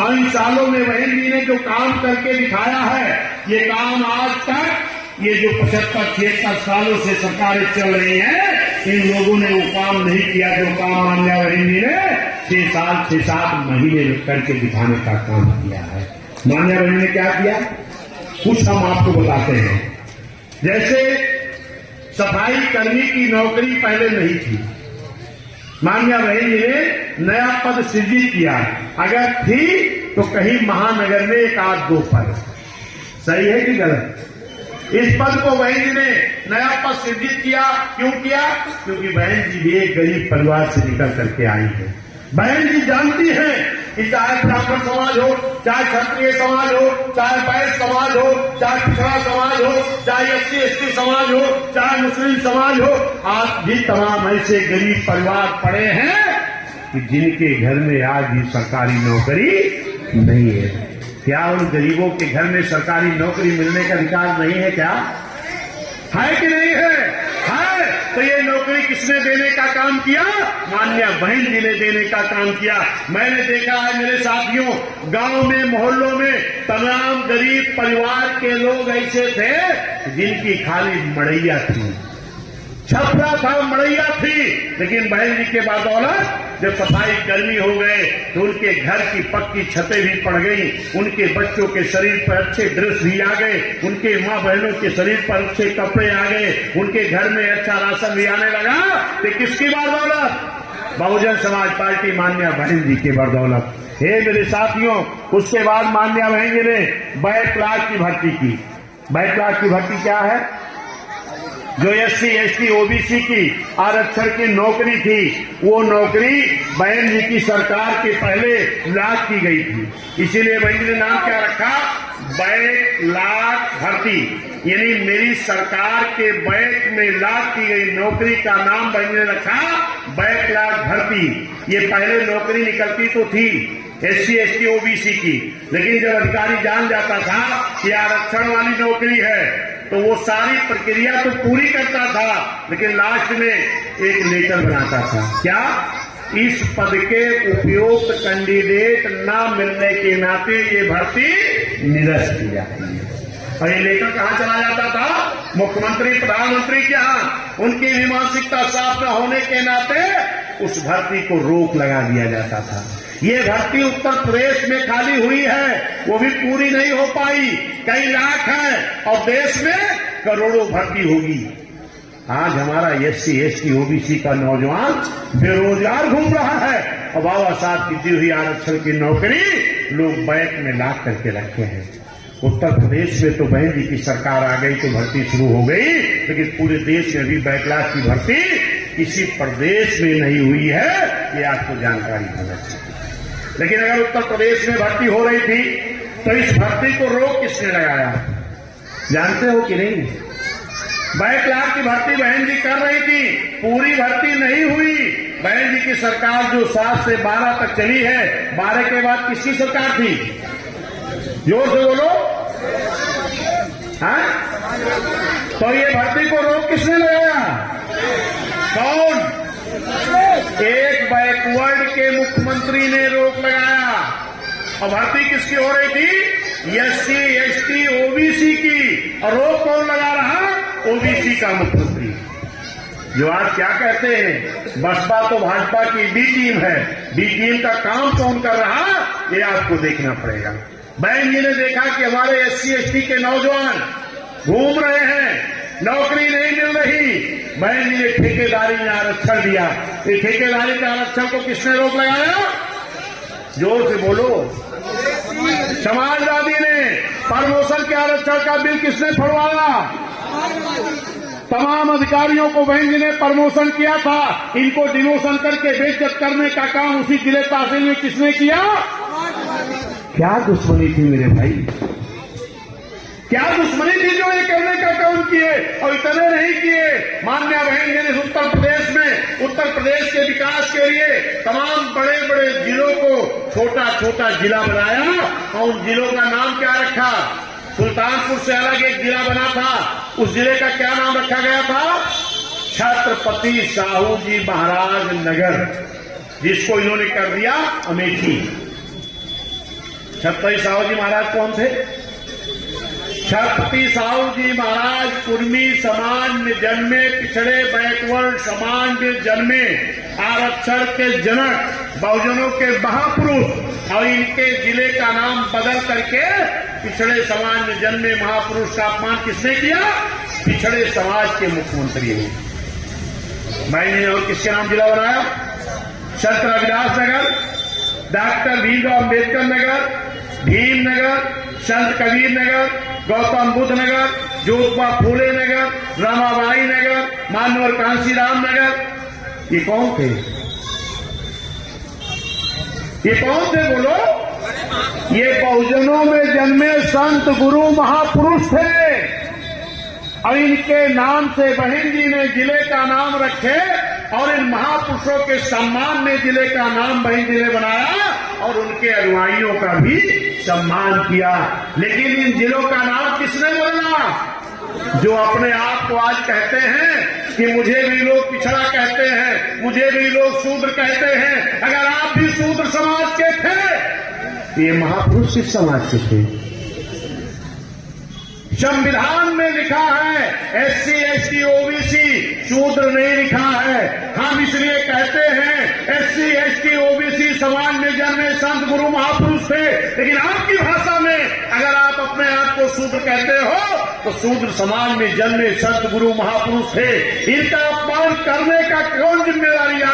और इन सालों में बहन जी ने जो काम करके दिखाया है, ये काम आज तक ये जो 75-76 सालों से सरकारें चल रही हैं, इन लोगों ने वो काम नहीं किया जो काम मान्या बहन जी ने 6 साल 6-7 महीने करके दिखाने का काम किया है। मान्या बहन ने क्या किया, कुछ हम आपको बताते हैं। जैसे सफाई कर्मी की नौकरी पहले नहीं थी, मान्या बहन जी ने नया पद सृजित किया। अगर थी तो कहीं महानगर में 1-2 पद, सही है कि गलत? इस पद को बहन जी ने नया पद सृजित किया। क्यों किया? क्योंकि बहन जी भी एक गरीब परिवार से निकल करके आई है। बहन जी जानती हैं कि चाहे ब्राह्मण समाज हो, चाहे क्षत्रिय समाज हो, चाहे वैश्य समाज हो, चाहे पिछड़ा समाज हो, चाहे SC/ST समाज हो, चाहे मुस्लिम समाज हो, आज भी तमाम ऐसे गरीब परिवार पड़े हैं कि जिनके घर में आज भी सरकारी नौकरी नहीं है। क्या उन गरीबों के घर में सरकारी नौकरी मिलने का अधिकार नहीं है? क्या है कि नहीं है? है। तो ये नौकरी किसने देने का काम किया? मान्या बहन जी ने देने का काम किया। मैंने देखा है मेरे साथियों, गांव में मोहल्लों में तमाम गरीब परिवार के लोग ऐसे थे जिनकी खाली मड़ैया थी, छपरा था, मड़ैया थी, लेकिन बहन जी के बदौलत जब सफाई कर्मी हो गए तो उनके घर की पक्की छतें भी पड़ गई, उनके बच्चों के शरीर पर अच्छे ड्रेस भी आ गए, उनके माँ बहनों के शरीर पर अच्छे कपड़े आ गए, उनके घर में अच्छा राशन भी आने लगा। तो किसकी बदौलत? बहुजन समाज पार्टी मान्या बहन जी के बदौलत। हे मेरे साथियों, उसके बाद मान्या बहन जी ने बैक क्लास की भर्ती की। बैक क्लास की भर्ती क्या है? जो SC/ST OBC की आरक्षण की नौकरी थी, वो नौकरी बहन जी की सरकार के पहले लाख की गई थी। इसीलिए बहन जी ने नाम क्या रखा? बैक लाख भर्ती। यानी मेरी सरकार के बैक में लाख की गई नौकरी का नाम बहन जी ने रखा बैक लाख भर्ती। ये पहले नौकरी निकलती तो थी SC/ST OBC की, लेकिन जब अधिकारी जान जाता था कि आरक्षण वाली नौकरी है तो वो सारी प्रक्रिया तो पूरी करता था, लेकिन लास्ट में एक लेटर बनाता था। क्या? इस पद के उपयुक्त कैंडिडेट न मिलने के नाते ये भर्ती निरस्त की जाती है। और ये लेटर कहाँ चला जाता था? मुख्यमंत्री प्रधानमंत्री के यहाँ। उनकी भी मानसिकता साफ न होने के नाते उस भर्ती को रोक लगा दिया जाता था। ये भर्ती उत्तर प्रदेश में खाली हुई है, वो भी पूरी नहीं हो पाई, कई लाख है, और देश में करोड़ों भर्ती होगी। आज हमारा SC/ST OBC का नौजवान बेरोजगार घूम रहा है और बाबा साहब की दी हुई आरक्षण की नौकरी लोग बैंक में ला करके रखे हैं। उत्तर प्रदेश में तो बहन जी की सरकार आ गई तो भर्ती शुरू हो गई, लेकिन पूरे देश में भी बैकलॉग की भर्ती किसी प्रदेश में नहीं हुई है, ये आपको जानकारी होना चाहिए। लेकिन अगर उत्तर प्रदेश में भर्ती हो रही थी तो इस भर्ती को रोक किसने लगाया? जानते हो कि नहीं? बैकलॉग की भर्ती बहन जी कर रही थी, पूरी भर्ती नहीं हुई। बहन जी की सरकार जो 7 से 12 तक चली है, 12 के बाद किसकी सरकार थी? जोर से बोलो। हाँ? तो ये भर्ती को रोक किसने लगाया? कौन? एक बैकवर्ड के मुख्यमंत्री ने रोक लगाया। और भर्ती किसकी हो रही थी? SC/ST OBC की। और रोक कौन लगा रहा? OBC का मुख्यमंत्री। जो आज क्या कहते हैं बसपा तो भाजपा की बी टीम है, बी टीम का काम कौन कर रहा, ये आपको देखना पड़ेगा। बहन जी ने देखा कि हमारे SC/ST के नौजवान घूम रहे हैं, नौकरी नहीं मिल रही। बहन जी ने ठेकेदारी में आरक्षण दिया। ये ठेकेदारी के आरक्षण को किसने रोक लगाया? जोर से बोलो। समाजवादी ने। प्रमोशन के आरक्षण का बिल किसने छुड़वाया? तमाम अधिकारियों को बहन जी ने प्रमोशन किया था, इनको डिमोशन करके बेइज्जत करने का काम उसी जिले तहसील में किसने किया? क्या दुश्मनी थी मेरे भाई? क्या दुश्मनी थी जो ये करने का काम किए? और इतने नहीं किए, मान्या बहन जी ने उत्तर प्रदेश में उत्तर प्रदेश के विकास के लिए तमाम बड़े बड़े जिलों को छोटा छोटा जिला बनाया। और उन जिलों का नाम क्या रखा? सुल्तानपुर से अलग एक जिला बना था, उस जिले का क्या नाम रखा गया था? छत्रपति साहू जी महाराज नगर, जिसको इन्होंने कर दिया अमेठी। छत्रपति साहू जी महाराज कौन थे? छत्रपति साहू जी महाराज कुर्मी समाज में जन्मे, पिछड़े बैकवर्ड समाज में जन्मे, आरक्षण के जनक, बहुजनों के महापुरुष, और इनके जिले का नाम बदल करके पिछड़े समाज में जन्मे महापुरुष का अपमान किसने किया? पिछड़े समाज के मुख्यमंत्री ने। मैंने और किसके नाम जिला बनाया? संत रविदास नगर, डॉक्टर भीमराव अम्बेडकर नगर, भीम नगर, संत कबीर नगर, गौतम बुद्ध नगर, ज्योतिबा फूले नगर, रमाबाई नगर, मानवर कांशीराम नगर। ये कौन थे? ये कौन थे बोलो? ये बहुजनों में जन्मे संत गुरु महापुरुष थे, और इनके नाम से बहन जी ने जिले का नाम रखे, और इन महापुरुषों के सम्मान में जिले का नाम बहन जी ने बनाया, और उनके अनुयायियों का भी सम्मान किया। लेकिन इन जिलों का नाम किसने बदला? जो अपने आप को आज कहते हैं कि मुझे भी लोग पिछड़ा कहते हैं, मुझे भी लोग शूद्र कहते हैं। अगर आप भी शूद्र समाज के थे, ये महापुरुष किस समाज के थे? संविधान में लिखा है SC ST OBC, शूद्र नहीं लिखा है। हम इसलिए कहते हैं SC ST OBC समाज में जन्मे संत गुरु महापुरुष थे, लेकिन आपकी भाषा में अगर आप अपने आप को शूद्र कहते हो तो शूद्र समाज में जन्मे संत गुरु महापुरुष थे। इनका अपमान करने का कौन जिम्मेदारी